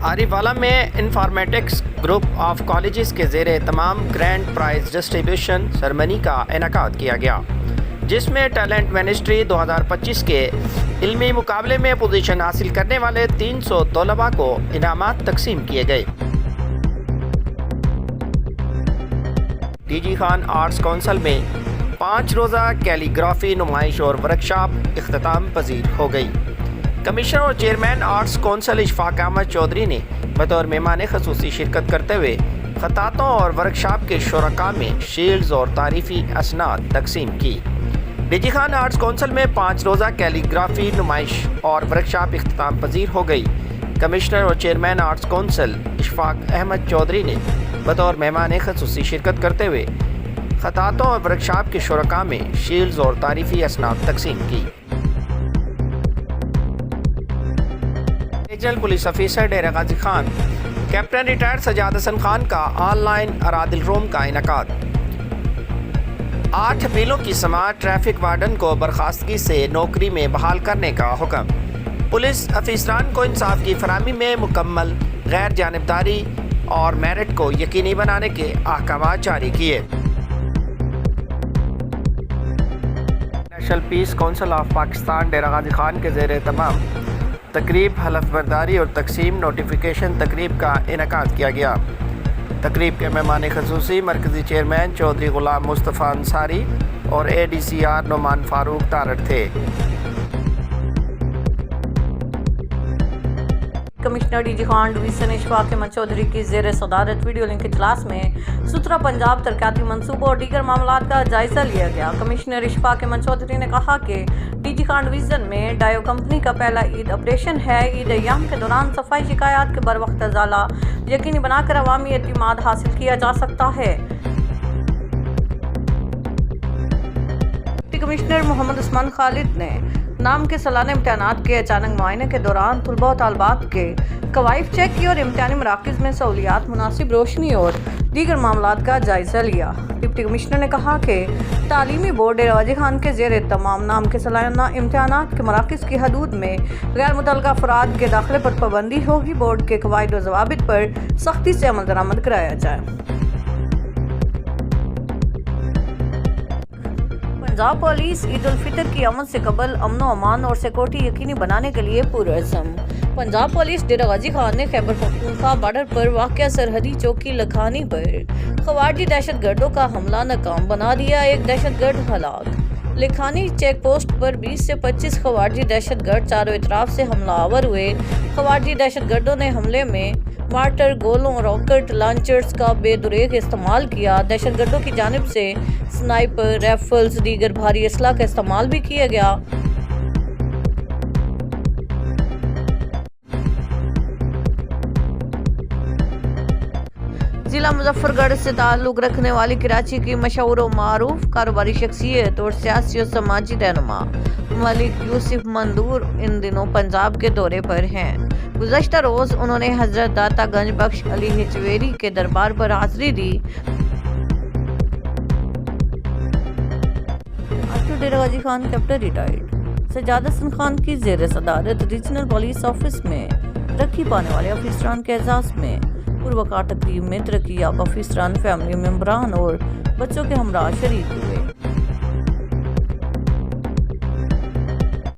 عارف والا میں informatics group of colleges کے زیر تمام گرینڈ پرائز ڈسٹریبیوشن سرمنی کا انعقاد کیا گیا، جس میں ٹیلنٹ منسٹری 2025 کے علمی مقابلے میں پوزیشن حاصل کرنے والے 300 طلباء کو انعامات تقسیم کیے گئے۔ D G Khan arts council میں 5 روزہ کیلی گرافی نمائش اور ورکشاپ اختتام پذیر ہو گئی۔ کمشنر اور chairman arts council Ashfaq Ahmed Chaudhry نے بطور مہمان خصوصی شرکت کرتے ہوئے خطاطوں اور ورکشاپ کے شرکاء میں شیلڈز اور تعریفی اسناد تقسیم کی۔ D G Khan arts council میں 5 روزہ کیلی گرافی نمائش اور ورکشاپ اختتام پذیر ہو گئی۔ کمشنر اور chairman arts council Ashfaq Ahmed Chaudhry نے بطور مہمان خصوصی شرکت کرتے ہوئے خطاطوں اور ورکشاپ کے شرکاء میں شیلڈز اور تعریفی اسناد تقسیم کی۔ ریجنل پولیس آفیسر ڈیرہ غازی خان کیپٹن ریٹائرڈ سجاد حسن خان کا آن لائن ارادل روم کا انعقاد۔ 8 اپیلوں کی سماعت، ٹریفک وارڈن کو برخاستگی سے نوکری میں بحال کرنے کا حکم، پولیس افسران کو انصاف کی فراہمی میں مکمل غیر جانبداری اور میرٹ کو یقینی بنانے کے احکامات جاری کیے۔ National peace council of Pakistan Dera Ghazi Khan کے زیر اہتمام تقریب حلف برداری اور تقسیم نوٹیفیکیشن تقریب کا انعقاد کیا گیا۔ تقریب کے مہمان خصوصی مرکزی چیئرمین چودھری غلام مصطفیٰ انصاری اور A D C R Noman Farooq Tarar تھے۔ Commissioner D G Khan division Ashfaq Ahmed Chaudhry کی زیر صدارت ویڈیو لنک اجلاس میں ستھرا پنجاب ترقیاتی منصوبوں اور دیگر معاملات کا جائزہ لیا گیا۔ کمشنر اشفاق احمد چودھری نے کہا کہ ڈی جی خان ڈویژن میں ڈائیو کمپنی کا پہلا عید آپریشن ہے۔ عید ایام کے دوران صفائی شکایات کے بروقت ازالہ یقینی بنا کر عوامی اعتماد حاصل کیا جا سکتا ہے۔ ڈپٹی کمشنر محمد عثمان خالد نے نام کے سالانہ امتحانات کے اچانک معائنے کے دوران طلباء و طالبات کے کوائف چیک کی اور امتحانی مراکز میں سہولیات، مناسب روشنی اور دیگر معاملات کا جائزہ لیا۔ ڈپٹی کمشنر نے کہا کہ تعلیمی بورڈ ڈیرہ غازی خان کے زیر اہتمام نام کے سالانہ امتحانات کے مراکز کی حدود میں غیر متعلقہ افراد کے داخلے پر پابندی ہوگی۔ بورڈ کے قواعد و ضوابط پر سختی سے عمل درآمد کرایا جائے۔ پنجاب پولیس عید الفطر کی آمد سے قبل امن و امان اور سیکورٹی یقینی بنانے کے لیے پرعزم۔ پنجاب پولیس ڈیرہ غازی خان نے خیبر پختونخوا بارڈر پر واقع سرحدی چوکی لکھانی پر خوارجی دہشت گردوں کا حملہ ناکام بنا دیا، ایک دہشت گرد ہلاک۔ لکھانی چیک پوسٹ پر 20 سے 25 خوارجی دہشت گرد چاروں اطراف سے حملہ آور ہوئے۔ خوارجی دہشت گردوں نے حملے میں مارٹر، گولوں، راکٹ لانچرز کا بے دریغ استعمال کیا۔ دہشت گردوں کی جانب سے سنائپر، رائفلز، دیگر بھاری اسلحہ کا استعمال بھی کیا گیا۔ ضلع مظفر گڑھ سے تعلق رکھنے والی کراچی کی مشہور و معروف کاروباری شخصیت اور سیاسی و سماجی رہنما ملک یوسف مندور ان دنوں پنجاب کے دورے پر ہیں۔ گزشتہ روز انہوں نے حضرت داتا گنج بخش علی ہجویری کے دربار پر حاضری دی۔ آفٹر ڈیرہ غازی خان کیپٹن ریٹائرڈ سجاد حسن خان کی زیر صدارت ریجنل پولیس آفس میں ترقی پانے والے افسران کے اعزاز میں پروقار تقریب میں ترقی یافتہ افسران، فیملی ممبران اور بچوں کے ہمراہ شریک ہوئے۔